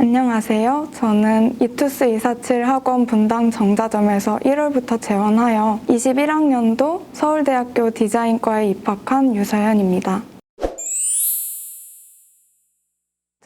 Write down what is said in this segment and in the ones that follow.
안녕하세요. 저는 이투스 247 학원 분당 정자점에서 1월부터 재원하여 21학년도 서울대학교 디자인과에 입학한 유서연입니다.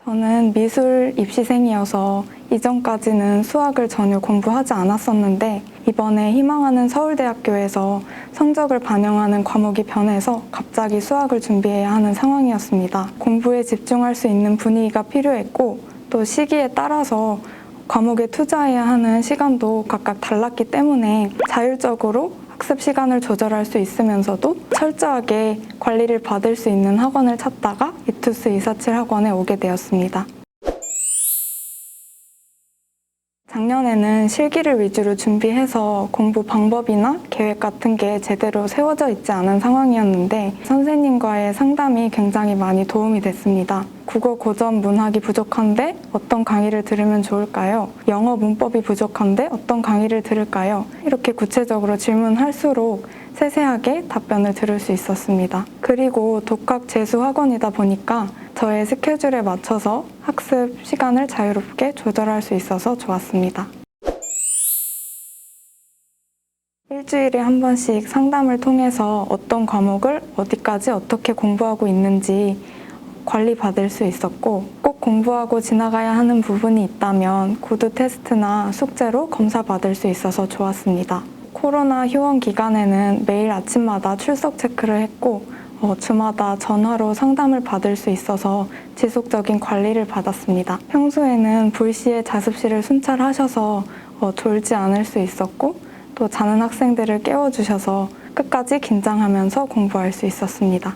저는 미술 입시생이어서 이전까지는 수학을 전혀 공부하지 않았었는데 이번에 희망하는 서울대학교에서 성적을 반영하는 과목이 변해서 갑자기 수학을 준비해야 하는 상황이었습니다. 공부에 집중할 수 있는 분위기가 필요했고 또 시기에 따라서 과목에 투자해야 하는 시간도 각각 달랐기 때문에 자율적으로 학습 시간을 조절할 수 있으면서도 철저하게 관리를 받을 수 있는 학원을 찾다가 이투스 247 학원에 오게 되었습니다. 작년에는 실기를 위주로 준비해서 공부 방법이나 계획 같은 게 제대로 세워져 있지 않은 상황이었는데 선생님과의 상담이 굉장히 많이 도움이 됐습니다. 국어 고전 문학이 부족한데 어떤 강의를 들으면 좋을까요? 영어 문법이 부족한데 어떤 강의를 들을까요? 이렇게 구체적으로 질문할수록 세세하게 답변을 들을 수 있었습니다. 그리고 독학 재수 학원이다 보니까 저의 스케줄에 맞춰서 학습 시간을 자유롭게 조절할 수 있어서 좋았습니다. 일주일에 한 번씩 상담을 통해서 어떤 과목을 어디까지 어떻게 공부하고 있는지 관리받을 수 있었고 꼭 공부하고 지나가야 하는 부분이 있다면 구두 테스트나 숙제로 검사받을 수 있어서 좋았습니다. 코로나 휴원 기간에는 매일 아침마다 출석 체크를 했고 주마다 전화로 상담을 받을 수 있어서 지속적인 관리를 받았습니다. 평소에는 불시에 자습실을 순찰하셔서 졸지 않을 수 있었고 또 자는 학생들을 깨워주셔서 끝까지 긴장하면서 공부할 수 있었습니다.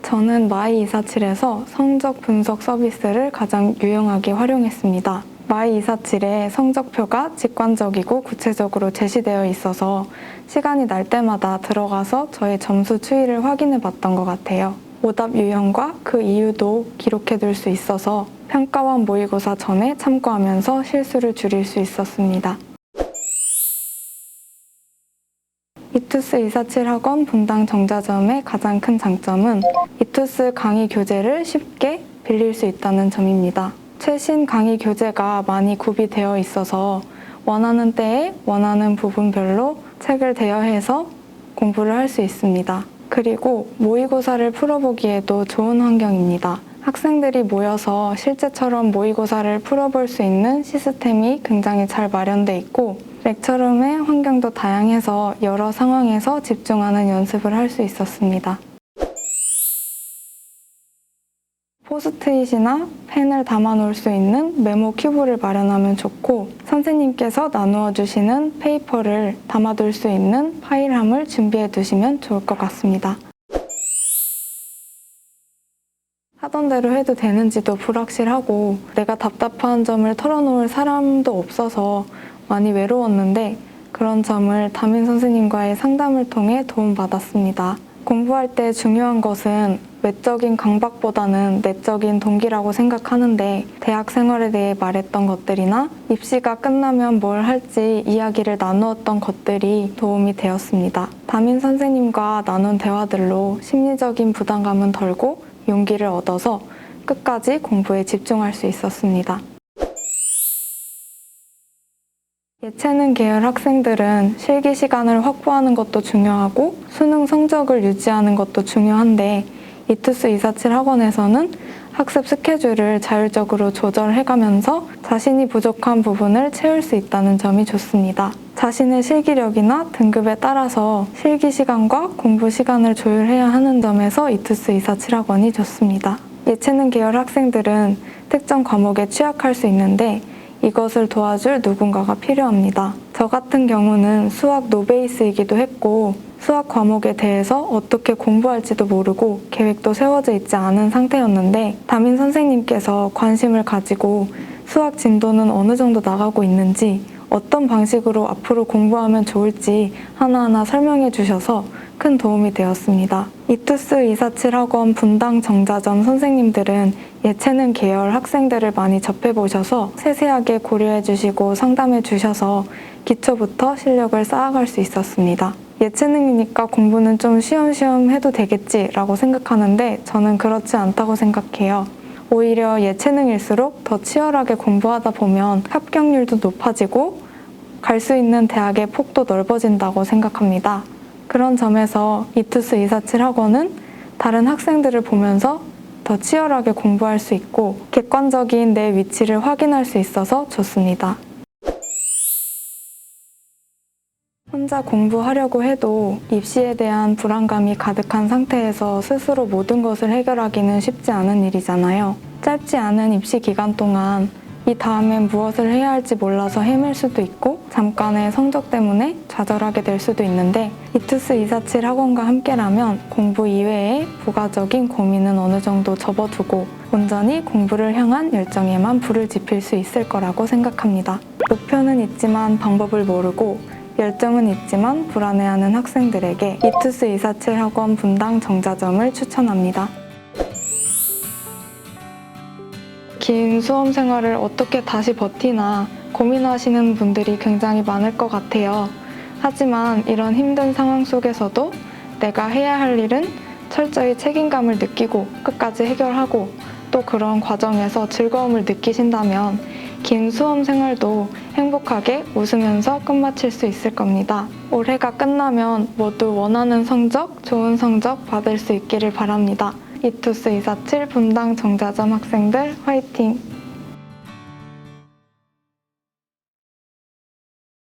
저는 마이247에서 성적 분석 서비스를 가장 유용하게 활용했습니다. 마이247의 성적표가 직관적이고 구체적으로 제시되어 있어서 시간이 날 때마다 들어가서 저의 점수 추이를 확인해 봤던 것 같아요. 오답 유형과 그 이유도 기록해 둘 수 있어서 평가원 모의고사 전에 참고하면서 실수를 줄일 수 있었습니다. 이투스 247 학원 분당 정자점의 가장 큰 장점은 이투스 강의 교재를 쉽게 빌릴 수 있다는 점입니다. 최신 강의 교재가 많이 구비되어 있어서 원하는 때에 원하는 부분별로 책을 대여해서 공부를 할 수 있습니다. 그리고 모의고사를 풀어보기에도 좋은 환경입니다. 학생들이 모여서 실제처럼 모의고사를 풀어볼 수 있는 시스템이 굉장히 잘 마련돼 있고 렉처룸의 환경도 다양해서 여러 상황에서 집중하는 연습을 할 수 있었습니다. 포스트잇이나 펜을 담아 놓을 수 있는 메모 큐브를 마련하면 좋고 선생님께서 나누어 주시는 페이퍼를 담아둘 수 있는 파일함을 준비해 두시면 좋을 것 같습니다. 하던 대로 해도 되는지도 불확실하고 내가 답답한 점을 털어놓을 사람도 없어서 많이 외로웠는데 그런 점을 담임 선생님과의 상담을 통해 도움받았습니다. 공부할 때 중요한 것은 외적인 강박보다는 내적인 동기라고 생각하는데 대학 생활에 대해 말했던 것들이나 입시가 끝나면 뭘 할지 이야기를 나누었던 것들이 도움이 되었습니다. 담임 선생님과 나눈 대화들로 심리적인 부담감은 덜고 용기를 얻어서 끝까지 공부에 집중할 수 있었습니다. 예체능 계열 학생들은 실기 시간을 확보하는 것도 중요하고 수능 성적을 유지하는 것도 중요한데 이투스 247 학원에서는 학습 스케줄을 자율적으로 조절해가면서 자신이 부족한 부분을 채울 수 있다는 점이 좋습니다. 자신의 실기력이나 등급에 따라서 실기 시간과 공부 시간을 조율해야 하는 점에서 이투스 247 학원이 좋습니다. 예체능 계열 학생들은 특정 과목에 취약할 수 있는데 이것을 도와줄 누군가가 필요합니다. 저 같은 경우는 수학 노베이스이기도 했고 수학 과목에 대해서 어떻게 공부할지도 모르고 계획도 세워져 있지 않은 상태였는데 담임 선생님께서 관심을 가지고 수학 진도는 어느 정도 나가고 있는지 어떤 방식으로 앞으로 공부하면 좋을지 하나하나 설명해 주셔서 큰 도움이 되었습니다. 이투스 247 학원 분당 정자점 선생님들은 예체능 계열 학생들을 많이 접해보셔서 세세하게 고려해 주시고 상담해 주셔서 기초부터 실력을 쌓아갈 수 있었습니다. 예체능이니까 공부는 좀 쉬엄쉬엄 해도 되겠지라고 생각하는데 저는 그렇지 않다고 생각해요. 오히려 예체능일수록 더 치열하게 공부하다 보면 합격률도 높아지고 갈 수 있는 대학의 폭도 넓어진다고 생각합니다. 그런 점에서 이투스 247 학원은 다른 학생들을 보면서 더 치열하게 공부할 수 있고 객관적인 내 위치를 확인할 수 있어서 좋습니다. 혼자 공부하려고 해도 입시에 대한 불안감이 가득한 상태에서 스스로 모든 것을 해결하기는 쉽지 않은 일이잖아요. 짧지 않은 입시 기간 동안 이 다음엔 무엇을 해야 할지 몰라서 헤맬 수도 있고 잠깐의 성적 때문에 좌절하게 될 수도 있는데 이투스 247 학원과 함께라면 공부 이외에 부가적인 고민은 어느 정도 접어두고 온전히 공부를 향한 열정에만 불을 지필 수 있을 거라고 생각합니다. 목표는 있지만 방법을 모르고 열정은 있지만 불안해하는 학생들에게 이투스 247 학원 분당 정자점을 추천합니다. 긴 수험 생활을 어떻게 다시 버티나 고민하시는 분들이 굉장히 많을 것 같아요. 하지만 이런 힘든 상황 속에서도 내가 해야 할 일은 철저히 책임감을 느끼고 끝까지 해결하고 또 그런 과정에서 즐거움을 느끼신다면 긴 수험 생활도 행복하게 웃으면서 끝마칠 수 있을 겁니다. 올해가 끝나면 모두 원하는 성적, 좋은 성적 받을 수 있기를 바랍니다. 이투스 247 분당 정자점 학생들 화이팅!